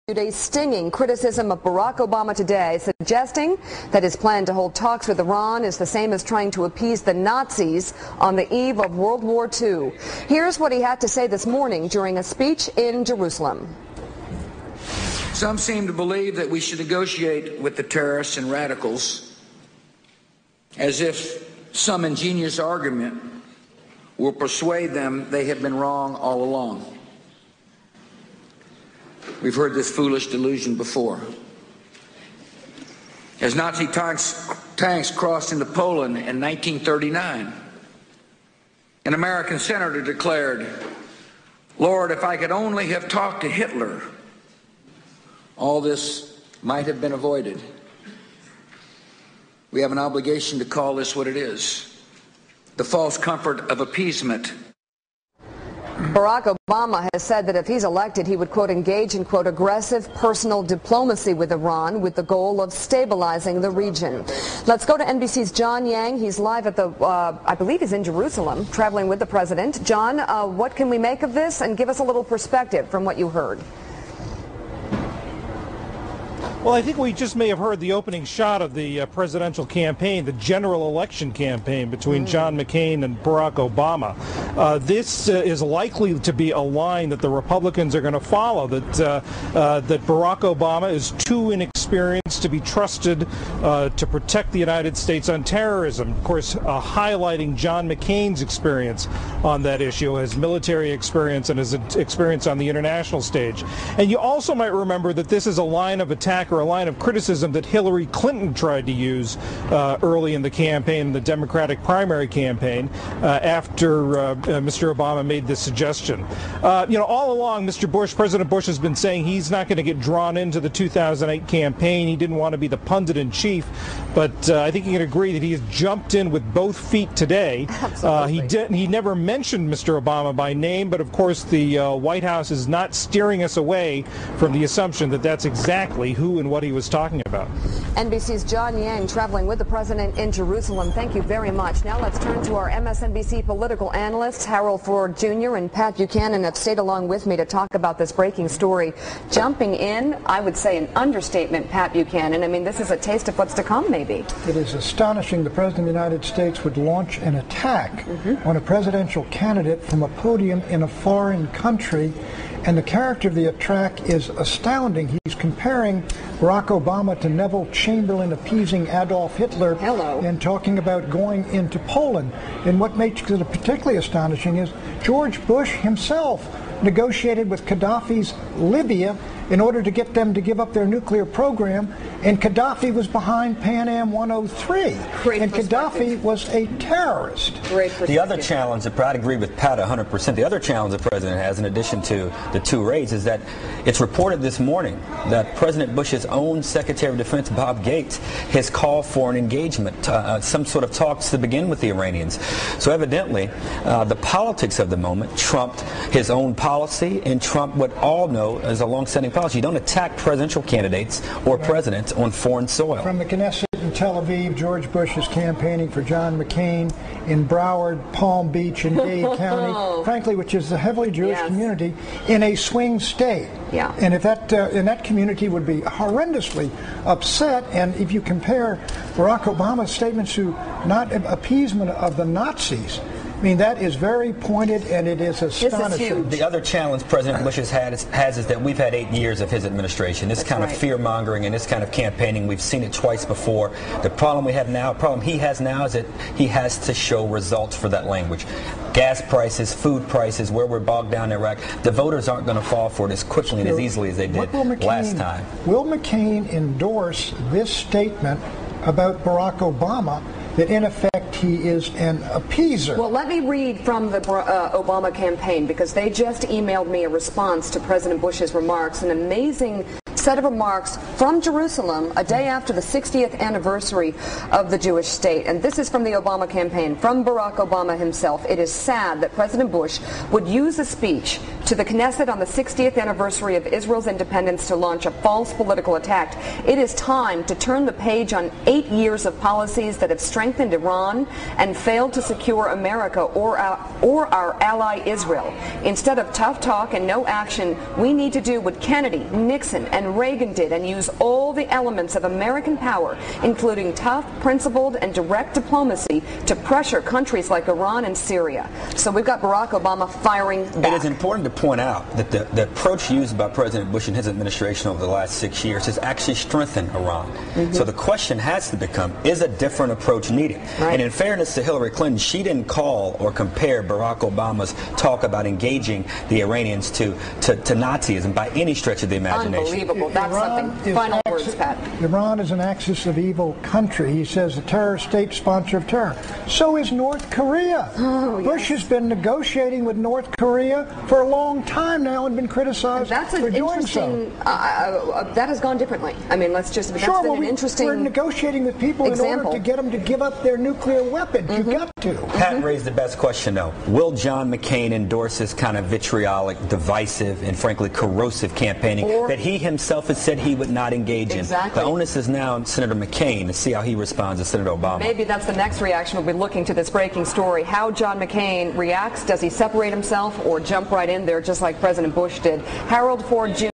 A stinging criticism of Barack Obama today, suggesting that his plan to hold talks with Iran is the same as trying to appease the Nazis on the eve of World War II. Here's what he had to say this morning during a speech in Jerusalem. Some seem to believe that we should negotiate with the terrorists and radicals as if some ingenious argument will persuade them they have been wrong all along. We've heard this foolish delusion before. As Nazi tanks crossed into Poland in 1939, an American senator declared, "Lord, if I could only have talked to Hitler, all this might have been avoided." We have an obligation to call this what it is: the false comfort of appeasement. Barack Obama has said that if he's elected, he would, quote, engage in, quote, aggressive personal diplomacy with Iran with the goal of stabilizing the region. Let's go to NBC's John Yang. He's live at the, I believe he's in Jerusalem, traveling with the president. John, what can we make of this? And give us a little perspective from what you heard. Well, I think we just may have heard the opening shot of the presidential campaign, the general election campaign between John McCain and Barack Obama. This is likely to be a line that the Republicans are going to follow, that Barack Obama is too inexperienced to be trusted to protect the United States on terrorism. Of course, highlighting John McCain's experience on that issue, his military experience and his experience on the international stage. And you also might remember that this is a line of attack or a line of criticism that Hillary Clinton tried to use early in the campaign, the Democratic primary campaign, after Mr. Obama made this suggestion. All along, President Bush has been saying he's not going to get drawn into the 2008 campaign. He didn't want to be the pundit in chief, but I think you can agree that he has jumped in with both feet today. He never mentioned Mr. Obama by name, but of course the White House is not steering us away from the assumption that that's exactly who and what he was talking about. NBC's John Yang traveling with the president in Jerusalem. Thank you very much. Now let's turn to our MSNBC political analysts. Harold Ford Jr. and Pat Buchanan have stayed along with me to talk about this breaking story. Jumping in, I would say an understatement, Pat Buchanan. I mean, this is a taste of what's to come, maybe. It is astonishing the President of the United States would launch an attack on a presidential candidate from a podium in a foreign country. And the character of the attack is astounding. He's comparing Barack Obama to Neville Chamberlain appeasing Adolf Hitler and talking about going into Poland. And what makes it particularly astonishing is George Bush himself negotiated with Gaddafi's Libya in order to get them to give up their nuclear program, and Gaddafi was behind Pan Am 103. And Gaddafi was a terrorist. The other challenge, I'd agree with Pat 100%, the other challenge the president has, in addition to the two raids, is that it's reported this morning that President Bush's own Secretary of Defense, Bob Gates, has called for an engagement, some sort of talks to begin with the Iranians. So evidently, the politics of the moment trumped his own policy and trumped what all know is a long-standing policy. You don't attack presidential candidates or presidents on foreign soil. From the Knesset in Tel Aviv, George Bush is campaigning for John McCain in Broward, Palm Beach, and Dade County, frankly, which is a heavily Jewish community in a swing state. And if that in that community would be horrendously upset. And if you compare Barack Obama's statements to not appeasement of the Nazis, I mean, that is very pointed, and it is astonishing. The other challenge President Bush has is that we've had 8 years of his administration. This kind of fear-mongering and this kind of campaigning, we've seen it twice before. The problem we have now, he has now is that he has to show results for that language. Gas prices, food prices, where we're bogged down in Iraq. The voters aren't going to fall for it as quickly and as easily as they did last time. Will McCain endorse this statement about Barack Obama, that in effect he is an appeaser? Well, let me read from the Obama campaign, because they just emailed me a response to President Bush's remarks, an amazing set of remarks from Jerusalem a day after the 60th anniversary of the Jewish state. And this is from the Obama campaign, from Barack Obama himself. It is sad that President Bush would use a speech to the Knesset on the 60th anniversary of Israel's independence to launch a false political attack. It is time to turn the page on 8 years of policies that have strengthened Iran and failed to secure America or our ally Israel. Instead of tough talk and no action, we need to do what Kennedy, Nixon, and Reagan did and use all the elements of American power, including tough, principled, and direct diplomacy to pressure countries like Iran and Syria. So we've got Barack Obama firing back. It is important to point out that the approach used by President Bush and his administration over the last 6 years has actually strengthened Iran. So the question has to become, is a different approach needed? Right. And in fairness to Hillary Clinton, she didn't call or compare Barack Obama's talk about engaging the Iranians to Nazism by any stretch of the imagination. Unbelievable. That's something. Final words, Pat. Iran is an axis of evil country. He says a terrorist state sponsor of terror. So is North Korea. Bush has been negotiating with North Korea for a long time now and been criticized for doing so. That has gone differently. I mean, let's just. That's been an interesting. We're negotiating with people in order to get them to give up their nuclear weapons. You've got to. Pat raised the best question, though. Will John McCain endorse this kind of vitriolic, divisive, and frankly corrosive campaigning that he himself has said he would not engage in? The onus is now on Senator McCain to see how he responds to Senator Obama. Maybe that's the next reaction. We'll be looking to this breaking story. How John McCain reacts. Does he separate himself or jump right in there just like President Bush did? Harold Ford Jr.